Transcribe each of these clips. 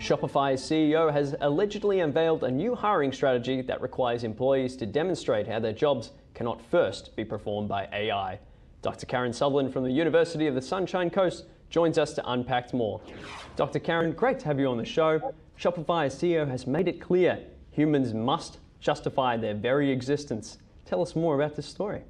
Shopify's CEO has allegedly unveiled a new hiring strategy that requires employees to demonstrate how their jobs cannot first be performed by AI. Dr. Karen Sutherland from the University of the Sunshine Coast joins us to unpack more. Dr. Karen, great to have you on the show. Shopify's CEO has made it clear humans must justify their very existence. Tell us more about this story.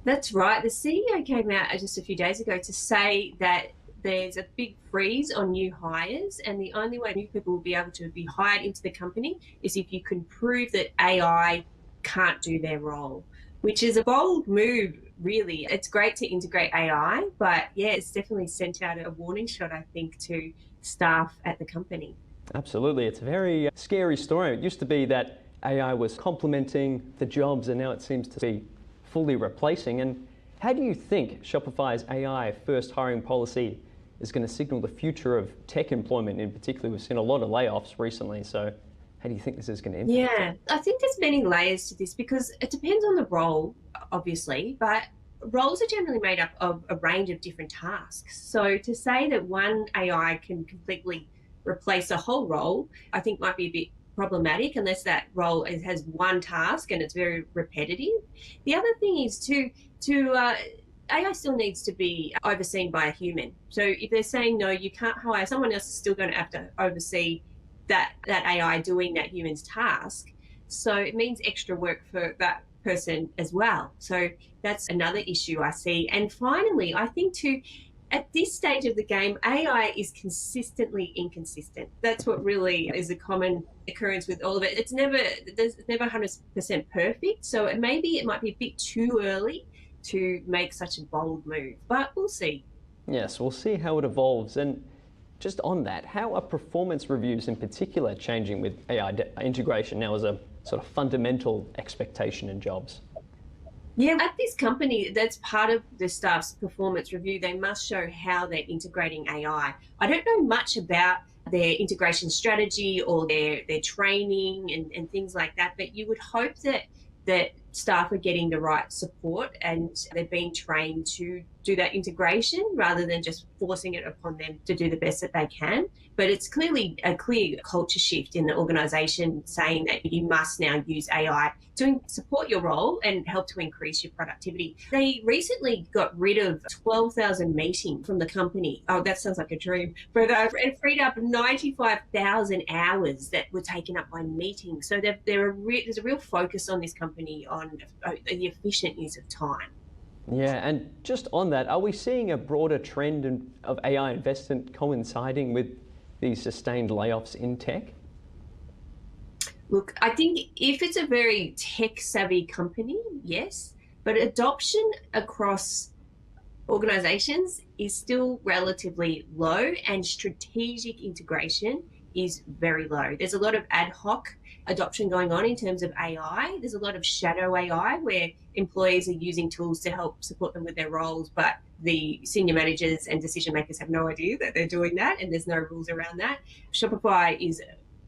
That's right. The CEO came out just a few days ago to say that there's a big freeze on new hires, and the only way new people will be able to be hired into the company is if you can prove that AI can't do their role, which is a bold move, really. It's great to integrate AI, but yeah, it's definitely sent out a warning shot, I think, to staff at the company. Absolutely. It's a very scary story. It used to be that AI was complementing the jobs, and now it seems to be fully replacing. And how do you think Shopify's AI first hiring policy is going to signal the future of tech employment in particular? We've seen a lot of layoffs recently, so how do you think this is going to impact? Yeah, I think there's many layers to this because it depends on the role, obviously, but roles are generally made up of a range of different tasks. So to say that one AI can completely replace a whole role, I think might be a bit problematic unless that role has one task and it's very repetitive. The other thing is AI still needs to be overseen by a human. So if they're saying, no, you can't hire, someone else is still going to have to oversee that AI doing that human's task. So it means extra work for that person as well. So that's another issue I see. And finally, I think at this stage of the game, AI is consistently inconsistent. That's what really is a common occurrence with all of it. It's never 100% perfect. So it might be a bit too early to make such a bold move, but we'll see. Yes, we'll see how it evolves. And just on that, how are performance reviews in particular changing with AI integration now as a sort of fundamental expectation in jobs? Yeah, at this company, that's part of the staff's performance review. They must show how they're integrating AI. I don't know much about their integration strategy or their training and things like that, but you would hope that staff are getting the right support and they're being trained to do that integration rather than just forcing it upon them to do the best that they can. But it's clearly a clear culture shift in the organisation saying that you must now use AI to support your role and help to increase your productivity. They recently got rid of 12,000 meetings from the company. Oh, that sounds like a dream. But it freed up 95,000 hours that were taken up by meetings. So there's a real focus on this company on the efficient use of time. Yeah, and just on that, are we seeing a broader trend of AI investment coinciding with these sustained layoffs in tech? Look, I think if it's a very tech-savvy company, yes, but adoption across organizations is still relatively low and strategic integration is very low. There's a lot of ad hoc adoption going on in terms of AI. There's a lot of shadow AI where employees are using tools to help support them with their roles, but the senior managers and decision makers have no idea that they're doing that, and there's no rules around that. Shopify is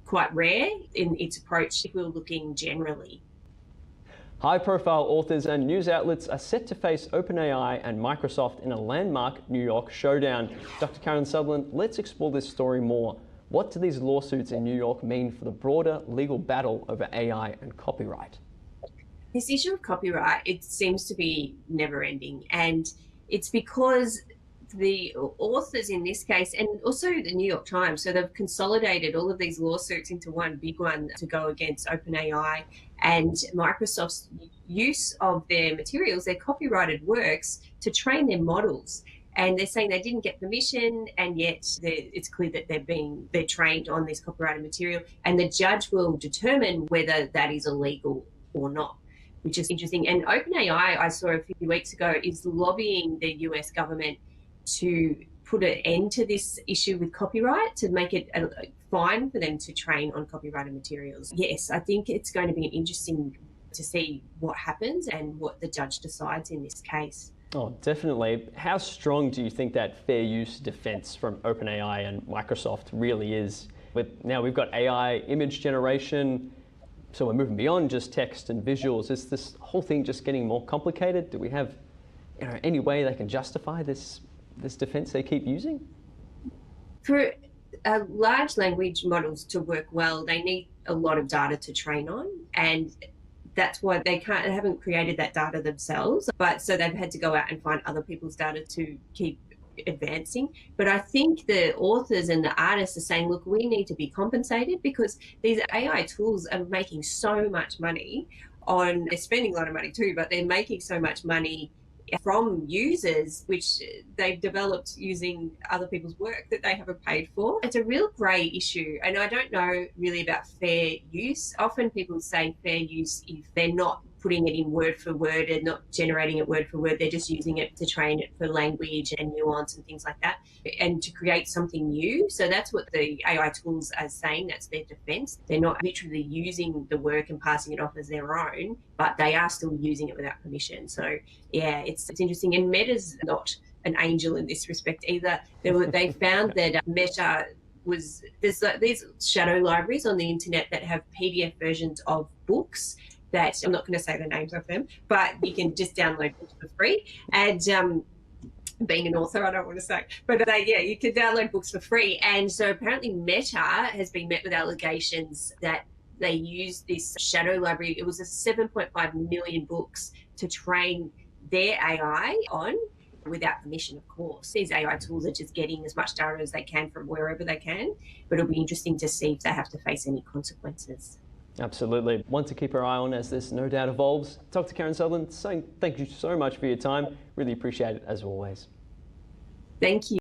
quite rare in its approach if we're looking generally. High-profile authors and news outlets are set to face OpenAI and Microsoft in a landmark New York showdown. Dr. Karen Sutherland, let's explore this story more. What do these lawsuits in New York mean for the broader legal battle over AI and copyright? This issue of copyright, it seems to be never ending. And it's because the authors in this case, and also the New York Times, so they've consolidated all of these lawsuits into one big one to go against OpenAI and Microsoft's use of their materials, their copyrighted works, to train their models. And they're saying they didn't get permission, and yet it's clear that they're trained on this copyrighted material, and the judge will determine whether that is illegal or not, which is interesting. And OpenAI, I saw a few weeks ago, is lobbying the US government to put an end to this issue with copyright, to make it fine for them to train on copyrighted materials. Yes, I think it's going to be interesting to see what happens and what the judge decides in this case. Oh, definitely. How strong do you think that fair use defense from OpenAI and Microsoft really is? Now we've got AI image generation, so we're moving beyond just text and visuals. Is this whole thing just getting more complicated? Do we have any way they can justify this defense they keep using? For Large language models to work well, they need a lot of data to train on, and that's why they haven't created that data themselves, but so they've had to go out and find other people's data to keep advancing. But I think the authors and the artists are saying, look, we need to be compensated because these AI tools are making so much money they're spending a lot of money too, but they're making so much money from users, which they've developed using other people's work that they haven't paid for. It's a real grey issue, and I don't know really about fair use. Often people say fair use if they're not putting it in word for word and not generating it word for word, they're just using it to train it for language and nuance and things like that, and to create something new. So that's what the AI tools are saying, that's their defense. They're not literally using the work and passing it off as their own, but they are still using it without permission. So yeah, it's interesting. And Meta's not an angel in this respect either. They found that Meta there's these shadow libraries on the internet that have PDF versions of books that I'm not going to say the names of them, but you can just download books for free. And being an author, I don't want to say, but you can download books for free. And so apparently Meta has been met with allegations that they used this shadow library. It was a 7.5 million books to train their AI on without permission, of course. These AI tools are just getting as much data as they can from wherever they can, but it'll be interesting to see if they have to face any consequences. Absolutely. One to keep our eye on as this no doubt evolves. Dr. Karen Sutherland, saying thank you so much for your time. Really appreciate it as always. Thank you.